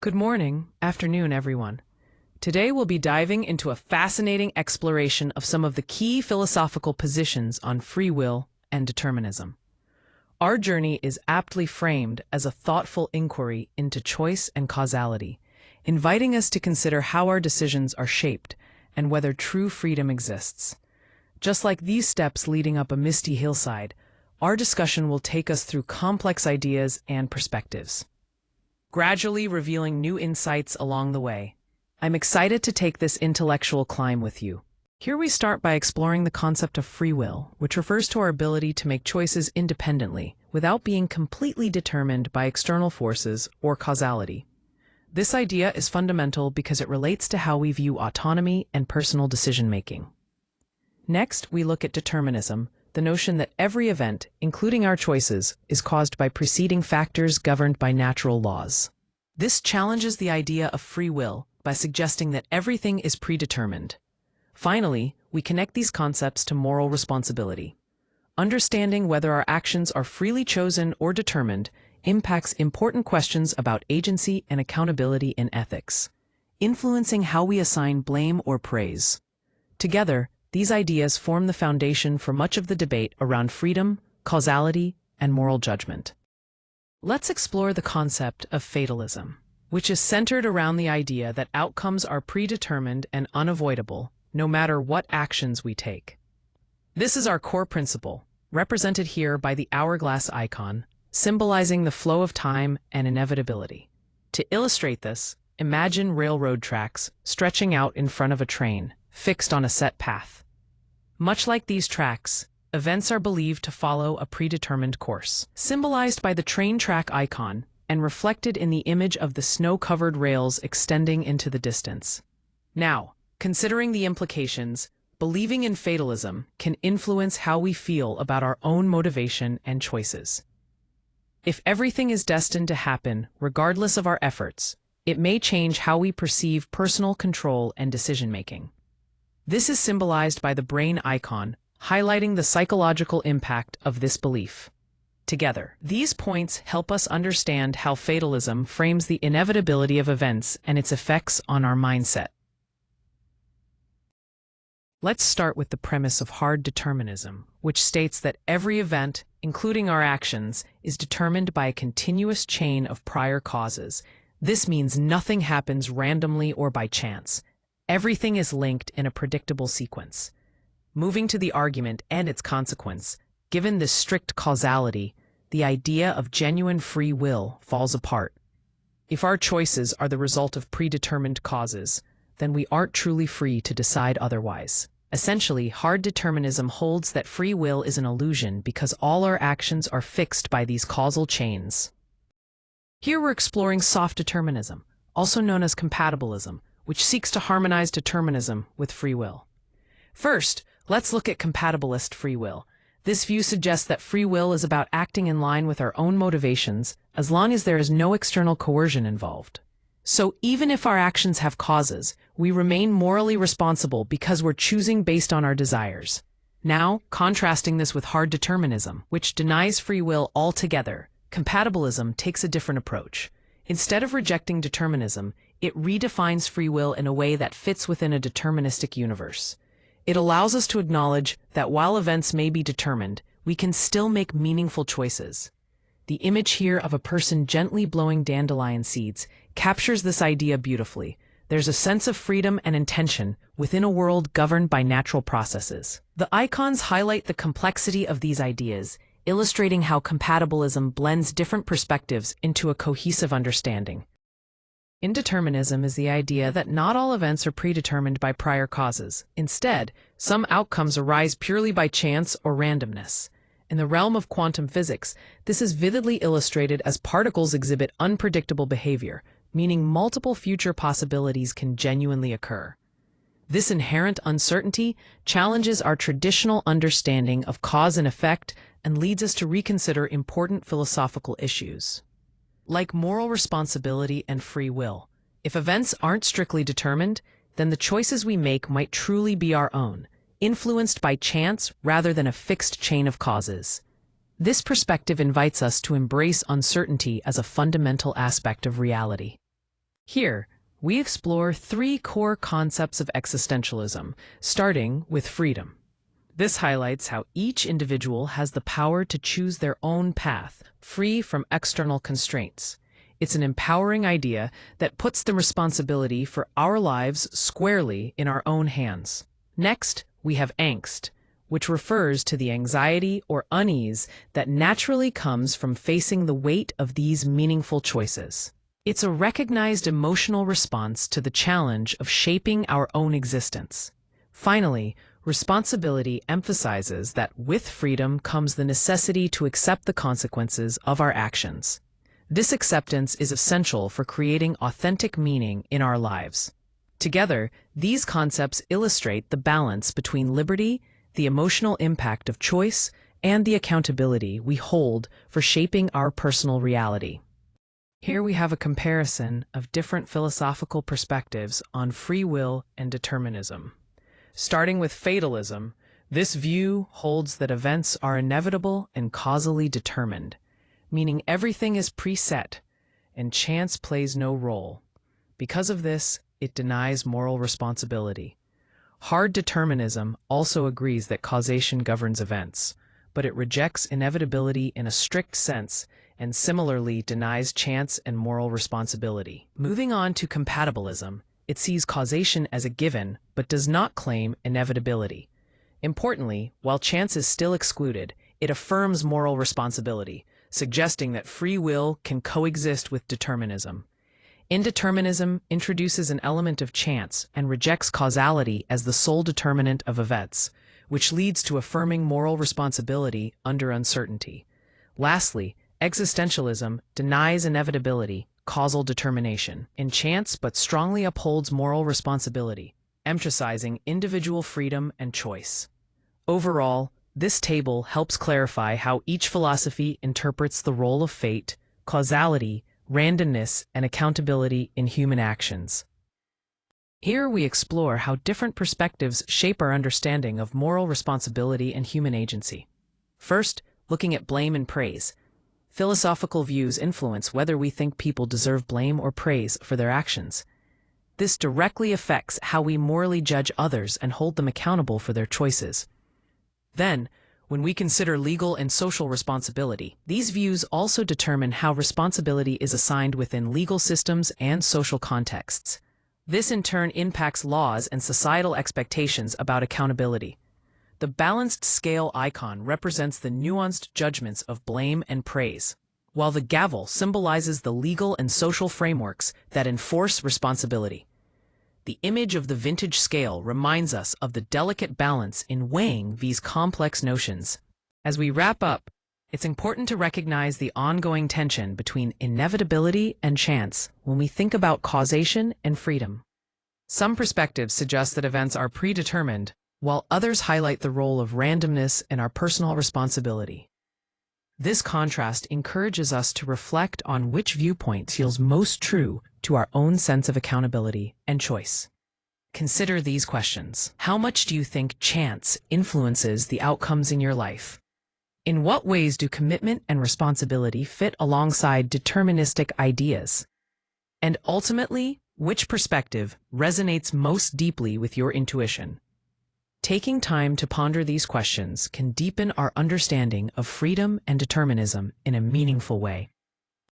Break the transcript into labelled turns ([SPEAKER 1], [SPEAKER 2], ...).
[SPEAKER 1] Good morning, afternoon, everyone. Today we'll be diving into a fascinating exploration of some of the key philosophical positions on free will and determinism. Our journey is aptly framed as a thoughtful inquiry into choice and causality, inviting us to consider how our decisions are shaped and whether true freedom exists. Just like these steps leading up a misty hillside, our discussion will take us through complex ideas and perspectives, gradually revealing new insights along the way. I'm excited to take this intellectual climb with you. Here we start by exploring the concept of free will, which refers to our ability to make choices independently, without being completely determined by external forces or causality. This idea is fundamental because it relates to how we view autonomy and personal decision-making. Next, we look at determinism, the notion that every event, including our choices, is caused by preceding factors governed by natural laws. This challenges the idea of free will by suggesting that everything is predetermined. Finally, we connect these concepts to moral responsibility. Understanding whether our actions are freely chosen or determined impacts important questions about agency and accountability in ethics, influencing how we assign blame or praise. Together, these ideas form the foundation for much of the debate around freedom, causality, and moral judgment. Let's explore the concept of fatalism, which is centered around the idea that outcomes are predetermined and unavoidable, no matter what actions we take. This is our core principle, represented here by the hourglass icon, symbolizing the flow of time and inevitability. To illustrate this, imagine railroad tracks stretching out in front of a train, fixed on a set path. Much like these tracks, events are believed to follow a predetermined course, symbolized by the train track icon and reflected in the image of the snow-covered rails extending into the distance. Now, considering the implications, believing in fatalism can influence how we feel about our own motivation and choices. If everything is destined to happen, regardless of our efforts, it may change how we perceive personal control and decision-making. This is symbolized by the brain icon, highlighting the psychological impact of this belief. Together, these points help us understand how fatalism frames the inevitability of events and its effects on our mindset. Let's start with the premise of hard determinism, which states that every event, including our actions, is determined by a continuous chain of prior causes. This means nothing happens randomly or by chance. Everything is linked in a predictable sequence. Moving to the argument and its consequence, given this strict causality, the idea of genuine free will falls apart. If our choices are the result of predetermined causes, then we aren't truly free to decide otherwise. Essentially, hard determinism holds that free will is an illusion because all our actions are fixed by these causal chains. Here we're exploring soft determinism, also known as compatibilism, which seeks to harmonize determinism with free will. First, let's look at compatibilist free will. This view suggests that free will is about acting in line with our own motivations as long as there is no external coercion involved. So even if our actions have causes, we remain morally responsible because we're choosing based on our desires. Now, contrasting this with hard determinism, which denies free will altogether, compatibilism takes a different approach. Instead of rejecting determinism, it redefines free will in a way that fits within a deterministic universe. It allows us to acknowledge that while events may be determined, we can still make meaningful choices. The image here of a person gently blowing dandelion seeds captures this idea beautifully. There's a sense of freedom and intention within a world governed by natural processes. The icons highlight the complexity of these ideas, illustrating how compatibilism blends different perspectives into a cohesive understanding. Indeterminism is the idea that not all events are predetermined by prior causes. Instead, some outcomes arise purely by chance or randomness. In the realm of quantum physics, this is vividly illustrated as particles exhibit unpredictable behavior, meaning multiple future possibilities can genuinely occur. This inherent uncertainty challenges our traditional understanding of cause and effect and leads us to reconsider important philosophical issues, like moral responsibility and free will. If events aren't strictly determined, then the choices we make might truly be our own, influenced by chance rather than a fixed chain of causes. This perspective invites us to embrace uncertainty as a fundamental aspect of reality. Here, we explore three core concepts of existentialism, starting with freedom. This highlights how each individual has the power to choose their own path, free from external constraints. It's an empowering idea that puts the responsibility for our lives squarely in our own hands. Next, we have angst, which refers to the anxiety or unease that naturally comes from facing the weight of these meaningful choices. It's a recognized emotional response to the challenge of shaping our own existence. Finally, responsibility emphasizes that with freedom comes the necessity to accept the consequences of our actions. This acceptance is essential for creating authentic meaning in our lives. Together, these concepts illustrate the balance between liberty, the emotional impact of choice, and the accountability we hold for shaping our personal reality. Here we have a comparison of different philosophical perspectives on free will and determinism. Starting with fatalism, this view holds that events are inevitable and causally determined, meaning everything is preset and chance plays no role. Because of this, it denies moral responsibility. Hard determinism also agrees that causation governs events, but it rejects inevitability in a strict sense and similarly denies chance and moral responsibility. Moving on to compatibilism, it sees causation as a given, but does not claim inevitability. Importantly, while chance is still excluded, it affirms moral responsibility, suggesting that free will can coexist with determinism. Indeterminism introduces an element of chance and rejects causality as the sole determinant of events, which leads to affirming moral responsibility under uncertainty. Lastly, existentialism denies inevitability, causal determination, in chance but strongly upholds moral responsibility, emphasizing individual freedom and choice. Overall, this table helps clarify how each philosophy interprets the role of fate, causality, randomness, and accountability in human actions. Here we explore how different perspectives shape our understanding of moral responsibility and human agency. First, looking at blame and praise. Philosophical views influence whether we think people deserve blame or praise for their actions. This directly affects how we morally judge others and hold them accountable for their choices. Then, when we consider legal and social responsibility, these views also determine how responsibility is assigned within legal systems and social contexts. This in turn impacts laws and societal expectations about accountability. The balanced scale icon represents the nuanced judgments of blame and praise, while the gavel symbolizes the legal and social frameworks that enforce responsibility. The image of the vintage scale reminds us of the delicate balance in weighing these complex notions. As we wrap up, it's important to recognize the ongoing tension between inevitability and chance when we think about causation and freedom. Some perspectives suggest that events are predetermined, while others highlight the role of randomness and our personal responsibility. This contrast encourages us to reflect on which viewpoint feels most true to our own sense of accountability and choice. Consider these questions. How much do you think chance influences the outcomes in your life? In what ways do commitment and responsibility fit alongside deterministic ideas? And ultimately, which perspective resonates most deeply with your intuition? Taking time to ponder these questions can deepen our understanding of freedom and determinism in a meaningful way.